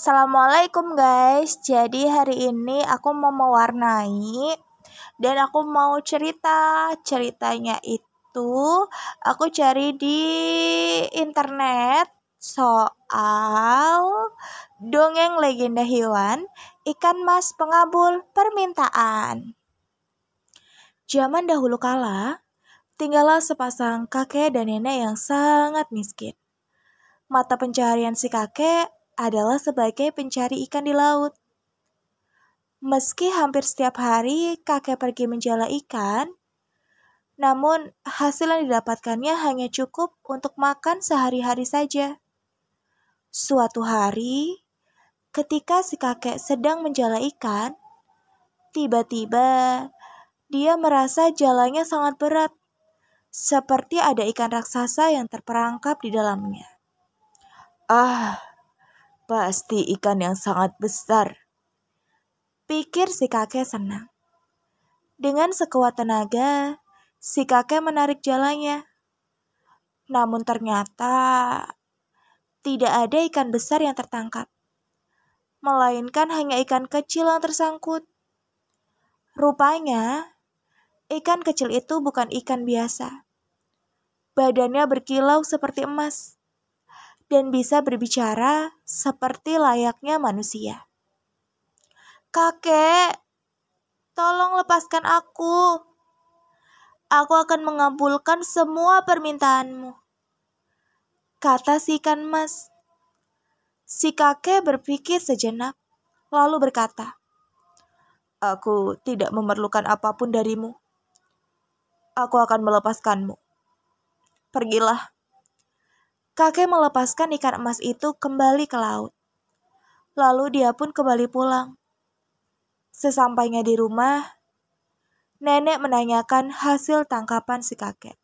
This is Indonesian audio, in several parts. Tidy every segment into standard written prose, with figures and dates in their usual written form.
Assalamualaikum guys. Jadi hari ini aku mau mewarnai dan aku mau cerita. Ceritanya itu aku cari di internet soal dongeng legenda hewan ikan mas pengabul permintaan. Zaman dahulu kala, tinggallah sepasang kakek dan nenek yang sangat miskin. Mata pencaharian si kakek adalah sebagai pencari ikan di laut. Meski hampir setiap hari kakek pergi menjala ikan, namun hasil yang didapatkannya hanya cukup untuk makan sehari-hari saja. Suatu hari, ketika si kakek sedang menjala ikan, tiba-tiba dia merasa jalannya sangat berat, seperti ada ikan raksasa yang terperangkap di dalamnya. Pasti ikan yang sangat besar, pikir si kakek senang. Dengan sekuat tenaga, si kakek menarik jalannya. Namun ternyata tidak ada ikan besar yang tertangkap, melainkan hanya ikan kecil yang tersangkut. Rupanya, ikan kecil itu bukan ikan biasa. Badannya berkilau seperti emas dan bisa berbicara seperti layaknya manusia. "Kakek, tolong lepaskan aku. Aku akan mengabulkan semua permintaanmu," kata si ikan emas. Si kakek berpikir sejenak, lalu berkata, "Aku tidak memerlukan apapun darimu. Aku akan melepaskanmu. Pergilah." Kakek melepaskan ikan emas itu kembali ke laut. Lalu dia pun kembali pulang. Sesampainya di rumah, nenek menanyakan hasil tangkapan si kakek.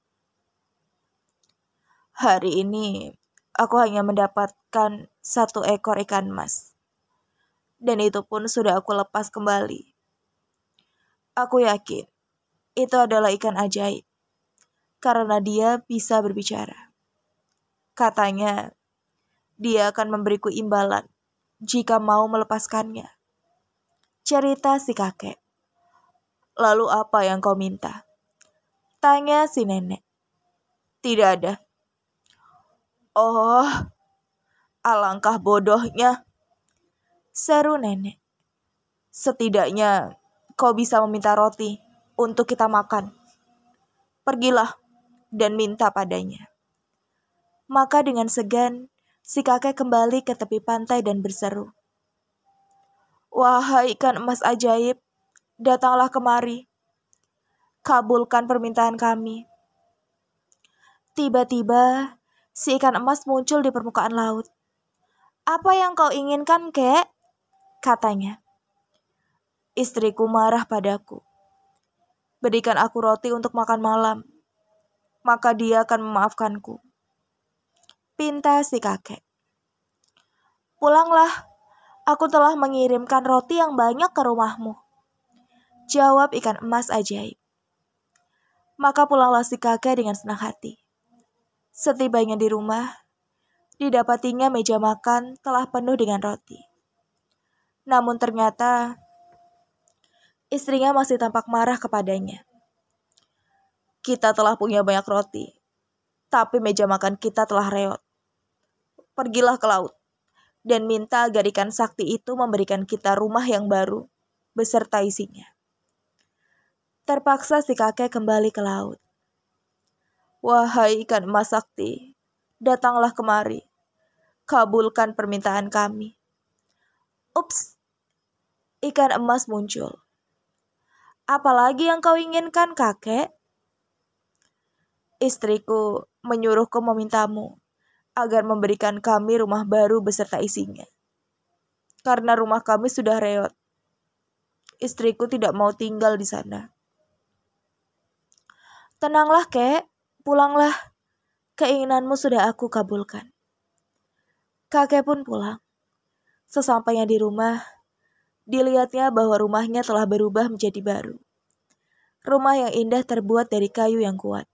"Hari ini aku hanya mendapatkan 1 ekor ikan emas. Dan itu pun sudah aku lepas kembali. Aku yakin itu adalah ikan ajaib karena dia bisa berbicara. Katanya dia akan memberiku imbalan jika mau melepaskannya," cerita si kakek. "Lalu apa yang kau minta?" tanya si nenek. "Tidak ada." "Oh, alangkah bodohnya," seru nenek. "Setidaknya kau bisa meminta roti untuk kita makan. Pergilah dan minta padanya." Maka dengan segan, si kakek kembali ke tepi pantai dan berseru, "Wahai ikan emas ajaib, datanglah kemari. Kabulkan permintaan kami." Tiba-tiba, si ikan emas muncul di permukaan laut. "Apa yang kau inginkan, kek?" katanya. "Istriku marah padaku. Berikan aku roti untuk makan malam, maka dia akan memaafkanku," pinta si kakek. "Pulanglah, aku telah mengirimkan roti yang banyak ke rumahmu," jawab ikan emas ajaib. Maka pulanglah si kakek dengan senang hati. Setibanya di rumah, didapatinya meja makan telah penuh dengan roti. Namun ternyata istrinya masih tampak marah kepadanya. "Kita telah punya banyak roti, tapi meja makan kita telah reot. Pergilah ke laut dan minta agar ikan sakti itu memberikan kita rumah yang baru beserta isinya." Terpaksa si kakek kembali ke laut. "Wahai ikan emas sakti, datanglah kemari. Kabulkan permintaan kami." Ups, ikan emas muncul. "Apalagi yang kau inginkan, kakek?" "Istriku menyuruhku memintamu agar memberikan kami rumah baru beserta isinya. Karena rumah kami sudah reot. Istriku tidak mau tinggal di sana." "Tenanglah, kek. Pulanglah. Keinginanmu sudah aku kabulkan." Kakek pun pulang. Sesampainya di rumah, dilihatnya bahwa rumahnya telah berubah menjadi baru. Rumah yang indah terbuat dari kayu yang kuat.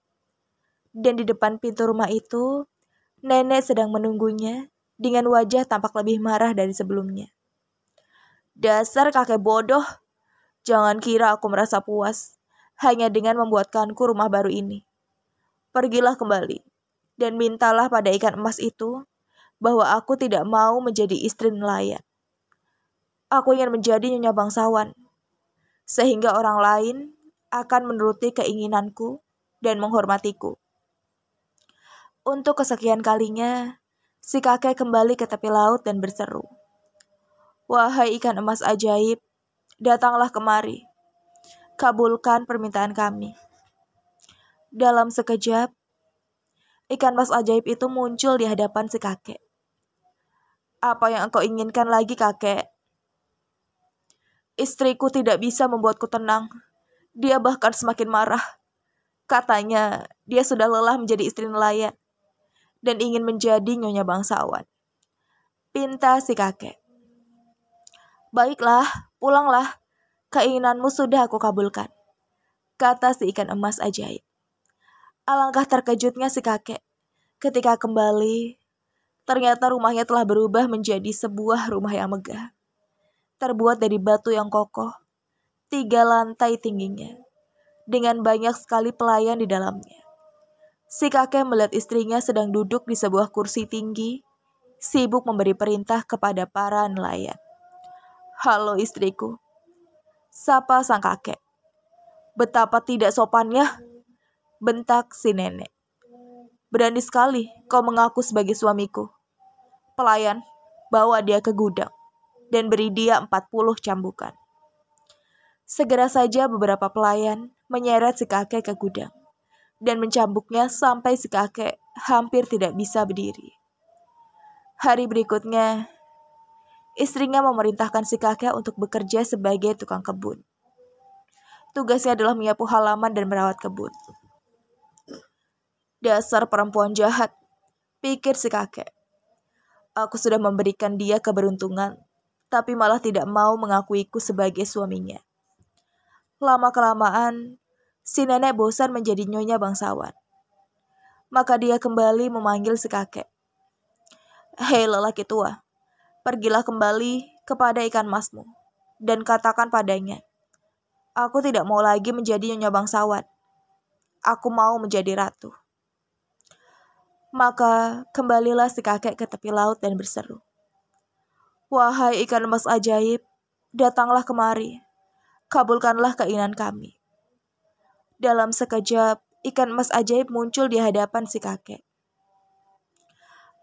Dan di depan pintu rumah itu, nenek sedang menunggunya dengan wajah tampak lebih marah dari sebelumnya. Dasar kakek bodoh, jangan kira aku merasa puas hanya dengan membuatkanku rumah baru ini. Pergilah kembali dan mintalah pada ikan emas itu bahwa aku tidak mau menjadi istri nelayan. Aku ingin menjadi nyonya bangsawan, sehingga orang lain akan menuruti keinginanku dan menghormatiku. Untuk kesekian kalinya, si kakek kembali ke tepi laut dan berseru, "Wahai ikan emas ajaib, datanglah kemari, kabulkan permintaan kami." Dalam sekejap, ikan emas ajaib itu muncul di hadapan si kakek. "Apa yang engkau inginkan lagi, kakek?" "Istriku tidak bisa membuatku tenang. Dia bahkan semakin marah. Katanya, dia sudah lelah menjadi istri nelayan dan ingin menjadi nyonya bangsawan," pinta si kakek. "Baiklah, pulanglah. Keinginanmu sudah aku kabulkan," kata si ikan emas ajaib. Alangkah terkejutnya si kakek ketika kembali. Ternyata rumahnya telah berubah menjadi sebuah rumah yang megah, terbuat dari batu yang kokoh, 3 lantai tingginya, dengan banyak sekali pelayan di dalamnya. Si kakek melihat istrinya sedang duduk di sebuah kursi tinggi, sibuk memberi perintah kepada para nelayan. "Halo istriku," sapa sang kakek. "Betapa tidak sopannya," bentak si nenek. "Berani sekali kau mengaku sebagai suamiku. Pelayan, bawa dia ke gudang dan beri dia 40 cambukan." Segera saja beberapa pelayan menyeret si kakek ke gudang dan mencambuknya sampai si kakek hampir tidak bisa berdiri. Hari berikutnya, istrinya memerintahkan si kakek untuk bekerja sebagai tukang kebun. Tugasnya adalah menyapu halaman dan merawat kebun. "Dasar perempuan jahat," pikir si kakek. "Aku sudah memberikan dia keberuntungan, tapi malah tidak mau mengakuiku sebagai suaminya." Lama-kelamaan, si nenek bosan menjadi nyonya bangsawan. Maka dia kembali memanggil si kakek. "Hei lelaki tua, pergilah kembali kepada ikan emasmu dan katakan padanya, aku tidak mau lagi menjadi nyonya bangsawan. Aku mau menjadi ratu." Maka kembalilah si kakek ke tepi laut dan berseru, "Wahai ikan emas ajaib, datanglah kemari, kabulkanlah keinginan kami." Dalam sekejap, ikan emas ajaib muncul di hadapan si kakek.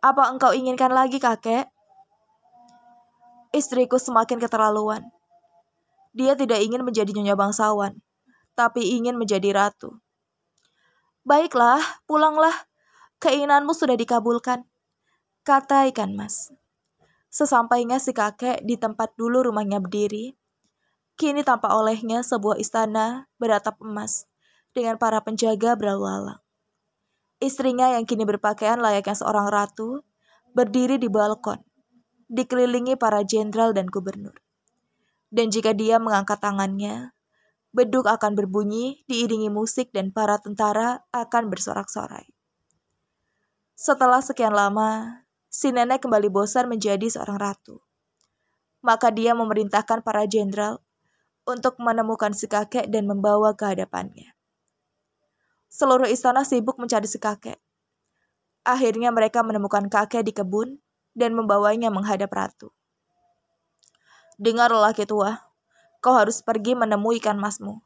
"Apa engkau inginkan lagi, kakek?" "Istriku semakin keterlaluan. Dia tidak ingin menjadi nyonya bangsawan, tapi ingin menjadi ratu." "Baiklah, pulanglah. Keinginanmu sudah dikabulkan," kata ikan mas. Sesampainya si kakek di tempat dulu rumahnya berdiri, kini tampak olehnya sebuah istana beratap emas dengan para penjaga berlalu lalang. Istrinya yang kini berpakaian layaknya seorang ratu, berdiri di balkon, dikelilingi para jenderal dan gubernur. Dan jika dia mengangkat tangannya, beduk akan berbunyi diiringi musik dan para tentara akan bersorak-sorai. Setelah sekian lama, si nenek kembali bosan menjadi seorang ratu. Maka dia memerintahkan para jenderal untuk menemukan si kakek dan membawa ke hadapannya. Seluruh istana sibuk mencari si kakek. Akhirnya mereka menemukan kakek di kebun dan membawanya menghadap ratu. "Dengar lelaki tua, kau harus pergi menemui ikan emasmu.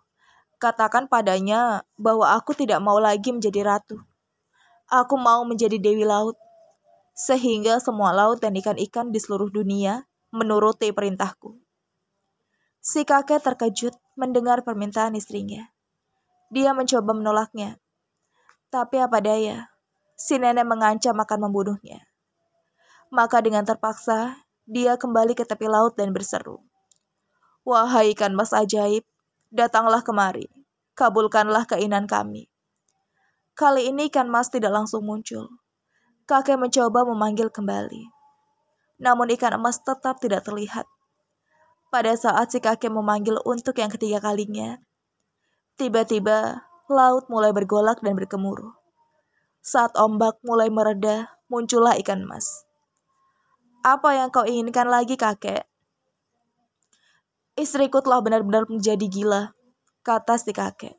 Katakan padanya bahwa aku tidak mau lagi menjadi ratu. Aku mau menjadi dewi laut, sehingga semua laut dan ikan-ikan di seluruh dunia menuruti perintahku." Si kakek terkejut mendengar permintaan istrinya. Dia mencoba menolaknya, tapi apa daya, si nenek mengancam akan membunuhnya. Maka dengan terpaksa, dia kembali ke tepi laut dan berseru, "Wahai ikan emas ajaib, datanglah kemari, kabulkanlah keinginan kami." Kali ini ikan emas tidak langsung muncul. Kakek mencoba memanggil kembali, namun ikan emas tetap tidak terlihat. Pada saat si kakek memanggil untuk yang ketiga kalinya, tiba-tiba laut mulai bergolak dan bergemuruh. Saat ombak mulai mereda, muncullah ikan emas. Apa yang kau inginkan lagi, kakek? Istriku telah benar-benar menjadi gila, kata si kakek.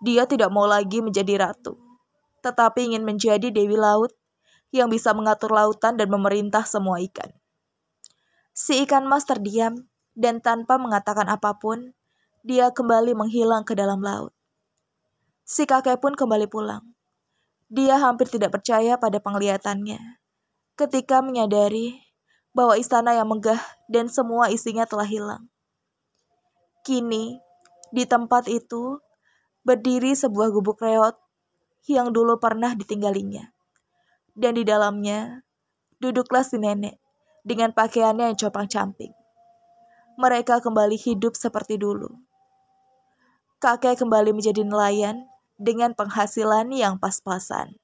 Dia tidak mau lagi menjadi ratu, tetapi ingin menjadi dewi laut yang bisa mengatur lautan dan memerintah semua ikan. Si ikan mas terdiam dan tanpa mengatakan apapun, dia kembali menghilang ke dalam laut. Si kakek pun kembali pulang. Dia hampir tidak percaya pada penglihatannya ketika menyadari bahwa istana yang megah dan semua isinya telah hilang. Kini, di tempat itu, berdiri sebuah gubuk reot yang dulu pernah ditinggalinya. Dan di dalamnya, duduklah si nenek dengan pakaiannya yang compang-camping. Mereka kembali hidup seperti dulu. Kakek kembali menjadi nelayan dengan penghasilan yang pas-pasan.